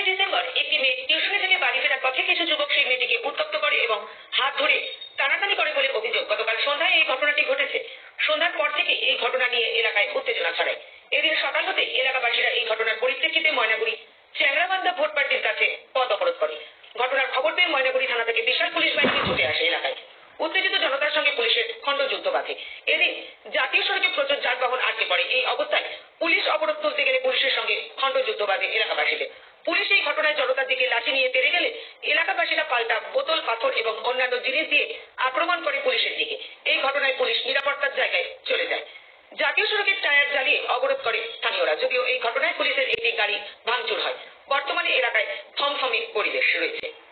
December একটি মেয়ে টিউশনে থেকে বাড়ি ফেরার পথে কিছু যুবক সেই মেয়েটিকে উত্ত্যক্ত করে এবং হাত ধরে টানাটানি করে বলে অভিযোগ। গতকাল সন্ধ্যায় এই ঘটনাটি ঘটেছে। সন্ধ্যার পর থেকে এই ঘটনা নিয়ে এলাকায় উত্তেজনা ছড়ায়। এদিন সকাল হতে এলাকাবাসীরা এই ঘটনার পরিপ্রেক্ষিতে ময়নাগুড়ি চ্যাংরাবান্ধা ভোট পার্টির কাছে পথ অবরোধ করে। ঘটনার খবর পেয়ে ময়নাগুড়ি থানা থেকে বিশাল পুলিশ বাহিনী ছুটে আসে এলাকায়। উত্তেজিত জনতার সঙ্গে পুলিশের খণ্ডযুদ্ধ বাধে। এদিন জাতীয় সড়কে প্রচুর যানবাহন আটকে পড়ে। এই অবস্থায় পুলিশ অবরোধ তুলতে গেলে পুলিশের সঙ্গে খণ্ডযুদ্ধ বাধে এলাকাবাসীদের। পুলিশ এই ঘটনায় জনতার দিকে লাঠি নিয়ে তেড়ে গেলে এলাকাবাসীরা পাল্টা বোতল, পাথর এবং অন্যান্য জিনিস দিয়ে আক্রমণ করে পুলিশের দিকে। এই ঘটনায় পুলিশ নিরাপত্তার জায়গায় চলে যায়। জাতীয় সড়কের টায়ার জ্বালিয়ে অবরোধ করে স্থানীয়রা। যদিও এই ঘটনায় পুলিশের একটি গাড়ি ভাঙচুর হয়। বর্তমানে এলাকায় থমথমে পরিবেশ রয়েছে।